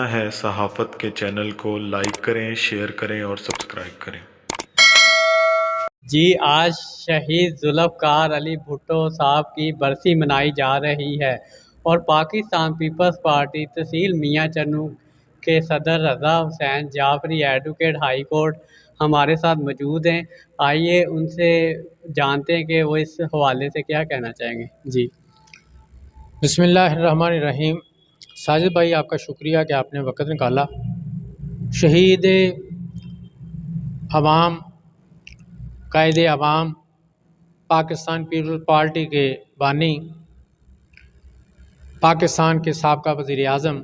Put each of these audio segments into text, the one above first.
نیا ہے صحافت کے چینل کو لائک کریں، شیئر کریں اور سبسکرائب کریں۔ جی آج شہید ذوالفقار علی بھٹو صاحب کی برسی منائی جا رہی ہے اور پاکستان پیپلز پارٹی تحصیل میاں چنوں کے صدر رضا حسین جعفری ایڈوکیٹ ہائی کورٹ ہمارے ساتھ موجود ہیں۔ آئیے ان سے جانتے ہیں کہ وہ اس حوالے سے کیا کہنا چاہیں گے۔ جی بسم اللہ الرحمن الرحیم۔ ساجد بھائی آپ کا شکریہ کہ آپ نے وقت نکالا۔ شہید عوام، قائد عوام، پاکستان پیپلز پارٹی کے بانی، پاکستان کے سابقہ وزیر اعظم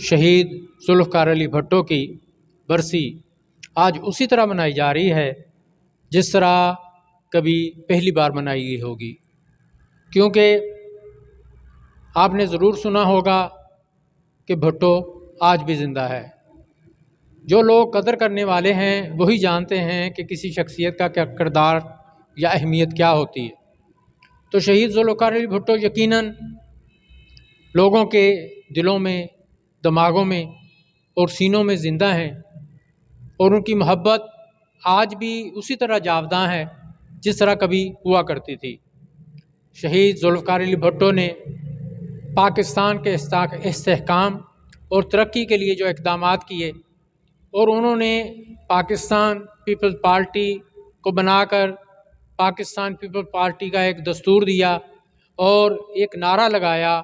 شہید ذوالفقار علی بھٹو کی برسی آج اسی طرح منائی جا رہی ہے جس طرح کبھی پہلی بار منائی گئی ہوگی، کیونکہ آپ نے ضرور سنا ہوگا کہ بھٹو آج بھی زندہ ہے۔ جو لوگ قدر کرنے والے ہیں وہی جانتے ہیں کہ کسی شخصیت کا کیا کردار یا اہمیت کیا ہوتی ہے۔ تو شہید ذوالفقار علی بھٹو یقیناً لوگوں کے دلوں میں، دماغوں میں اور سینوں میں زندہ ہیں، اور ان کی محبت آج بھی اسی طرح جاوداں ہے جس طرح کبھی ہوا کرتی تھی۔ شہید ذوالفقار علی بھٹو نے پاکستان کے استحکام اور ترقی کے لیے جو اقدامات کیے، اور انہوں نے پاکستان پیپلز پارٹی کو بنا کر پاکستان پیپلز پارٹی کا ایک دستور دیا اور ایک نعرہ لگایا،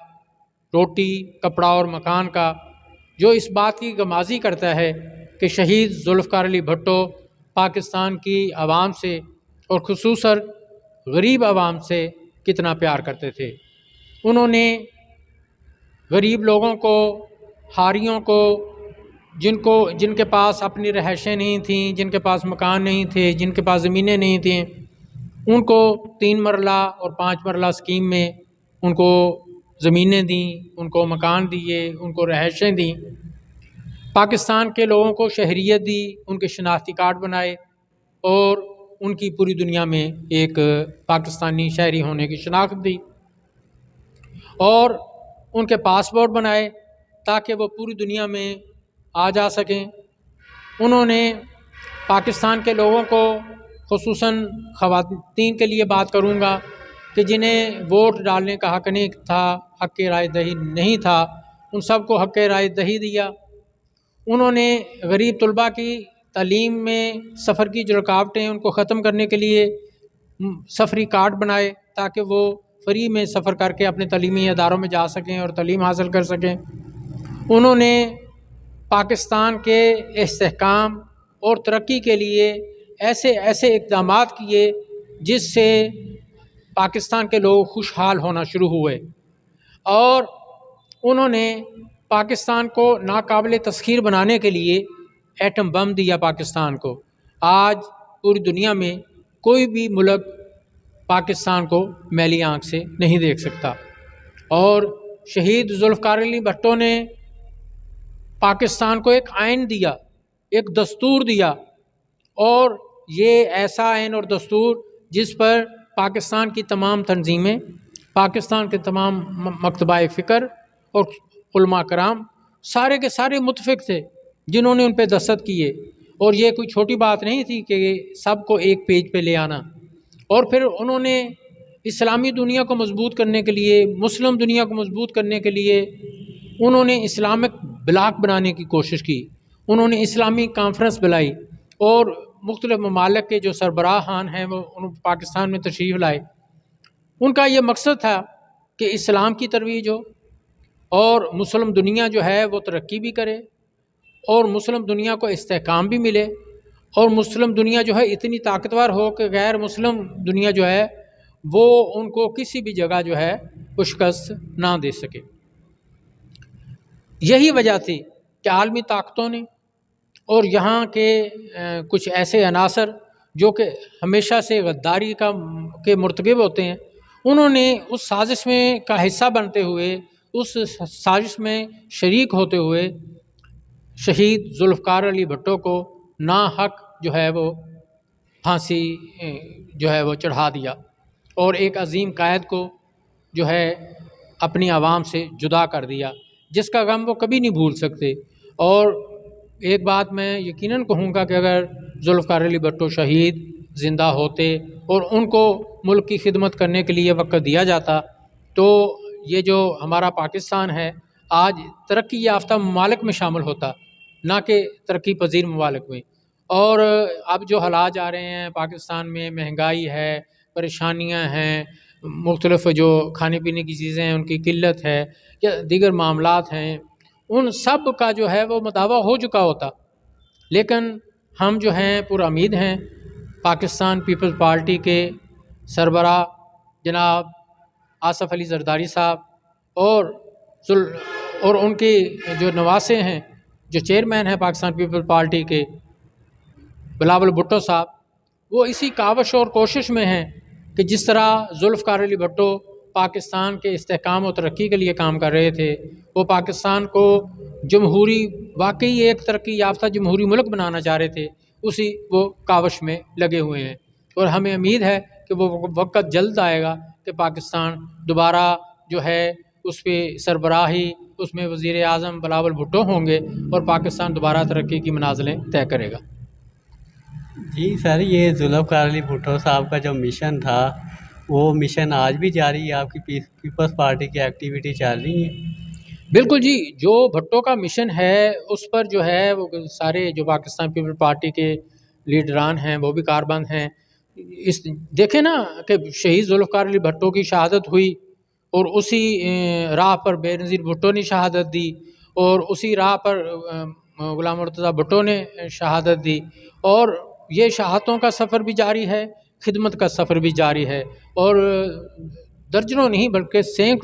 روٹی کپڑا اور مکان کا، جو اس بات کی غمازی کرتا ہے کہ شہید ذوالفقار علی بھٹو پاکستان کی عوام سے اور خصوصاً غریب عوام سے کتنا پیار کرتے تھے۔ انہوں نے غریب لوگوں کو، حاریوں کو، جن کے پاس اپنی رہائشیں نہیں تھیں، جن کے پاس مکان نہیں تھے، جن کے پاس زمینیں نہیں تھیں، ان کو 3 مرلہ اور 5 مرلہ اسکیم میں ان کو زمینیں دیں، ان کو مکان دیے، ان کو رہائشیں دیں، پاکستان کے لوگوں کو شہریت دی، ان کے شناختی کارڈ بنائے اور ان کی پوری دنیا میں ایک پاکستانی شہری ہونے کی شناخت دی، اور ان کے پاسپورٹ بنائے تاکہ وہ پوری دنیا میں آ جا سکیں۔ انہوں نے پاکستان کے لوگوں کو، خصوصاً خواتین کے لیے بات کروں گا کہ جنہیں ووٹ ڈالنے کا حق نہیں تھا، حق رائے دہی نہیں تھا، ان سب کو حق رائے دہی دیا۔ انہوں نے غریب طلباء کی تعلیم میں سفر کی جو رکاوٹیں ہیں ان کو ختم کرنے کے لیے سفری کارڈ بنائے تاکہ وہ فری میں سفر کر کے اپنے تعلیمی اداروں میں جا سکیں اور تعلیم حاصل کر سکیں۔ انہوں نے پاکستان کے استحکام اور ترقی کے لیے ایسے اقدامات کیے جس سے پاکستان کے لوگ خوشحال ہونا شروع ہوئے، اور انہوں نے پاکستان کو ناقابل تسخیر بنانے کے لیے ایٹم بم دیا پاکستان کو۔ آج پوری دنیا میں کوئی بھی ملک پاکستان کو میلی آنکھ سے نہیں دیکھ سکتا، اور شہید ذوالفقار علی بھٹو نے پاکستان کو ایک آئین دیا، ایک دستور دیا، اور یہ ایسا آئین اور دستور جس پر پاکستان کی تمام تنظیمیں، پاکستان کے تمام مکتبہ فکر اور علماء کرام سارے کے سارے متفق تھے جنہوں نے ان پہ دستخط کیے، اور یہ کوئی چھوٹی بات نہیں تھی کہ سب کو ایک پیج پہ لے آنا۔ اور پھر انہوں نے اسلامی دنیا کو مضبوط کرنے کے لیے، مسلم دنیا کو مضبوط کرنے کے لیے انہوں نے اسلامک بلاک بنانے کی کوشش کی۔ انہوں نے اسلامی کانفرنس بلائی اور مختلف ممالک کے جو سربراہان ہیں وہ پاکستان میں تشریف لائے۔ ان کا یہ مقصد تھا کہ اسلام کی ترویج ہو اور مسلم دنیا جو ہے وہ ترقی بھی کرے، اور مسلم دنیا کو استحکام بھی ملے، اور مسلم دنیا جو ہے اتنی طاقتور ہو کہ غیر مسلم دنیا جو ہے وہ ان کو کسی بھی جگہ جو ہے وہ شکست نہ دے سکے۔ یہی وجہ تھی کہ عالمی طاقتوں نے اور یہاں کے کچھ ایسے عناصر جو کہ ہمیشہ سے غداری کے مرتکب ہوتے ہیں، انہوں نے اس سازش میں کا حصہ بنتے ہوئے، اس سازش میں شریک ہوتے ہوئے شہید ذوالفقار علی بھٹو کو ناحق جو ہے وہ پھانسی جو ہے وہ چڑھا دیا، اور ایک عظیم قائد کو جو ہے اپنی عوام سے جدا کر دیا۔ جس کا غم وہ کبھی نہیں بھول سکتے۔ اور ایک بات میں یقیناً کہوں گا کہ اگر ذوالفقار علی بھٹو شہید زندہ ہوتے اور ان کو ملک کی خدمت کرنے کے لیے وقت دیا جاتا تو یہ جو ہمارا پاکستان ہے آج ترقی یافتہ ممالک میں شامل ہوتا، نہ کہ ترقی پذیر ممالک میں۔ اور اب جو حالات جا رہے ہیں پاکستان میں، مہنگائی ہے، پریشانیاں ہیں، مختلف جو کھانے پینے کی چیزیں ہیں ان کی قلت ہے یا دیگر معاملات ہیں، ان سب کا جو ہے وہ مداوع ہو چکا ہوتا، لیکن ہم جو ہیں پر امید ہیں پاکستان پیپلز پارٹی کے سربراہ جناب آصف علی زرداری صاحب اور ان کے جو نواسے ہیں، جو چیئرمین ہیں پاکستان پیپلز پارٹی کے بلاول بھٹو صاحب، وہ اسی کاوش اور کوشش میں ہیں کہ جس طرح ذوالفقار علی بھٹو پاکستان کے استحکام و ترقی کے لیے کام کر رہے تھے، وہ پاکستان کو جمہوری، واقعی ایک ترقی یافتہ جمہوری ملک بنانا چاہ رہے تھے، اسی وہ کاوش میں لگے ہوئے ہیں۔ اور ہمیں امید ہے کہ وہ وقت جلد آئے گا کہ پاکستان دوبارہ جو ہے اس پہ سربراہی، اس میں وزیر اعظم بلاول بھٹو ہوں گے اور پاکستان دوبارہ ترقی کی منازلیں طے کرے گا۔ جی سر، یہ ذوالفقار علی بھٹو صاحب کا جو مشن تھا وہ مشن آج بھی جاری ہے؟ آپ کی پیپلز پارٹی کی ایکٹیویٹی چل رہی ہیں؟ بالکل جی، جو بھٹو کا مشن ہے اس پر جو ہے وہ سارے جو پاکستان پیپل پارٹی کے لیڈران ہیں وہ بھی کاربند ہیں۔ دیکھیں نا کہ شہید ذوالفقار علی بھٹو کی شہادت ہوئی اور اسی راہ پر بے نظیر بھٹو نے شہادت دی اور اسی راہ پر غلام مرتضیٰ بھٹو نے شہادت دی، اور یہ شہادتوں کا سفر بھی جاری ہے، خدمت کا سفر بھی جاری ہے، اور درجنوں نہیں بلکہ سینکڑوں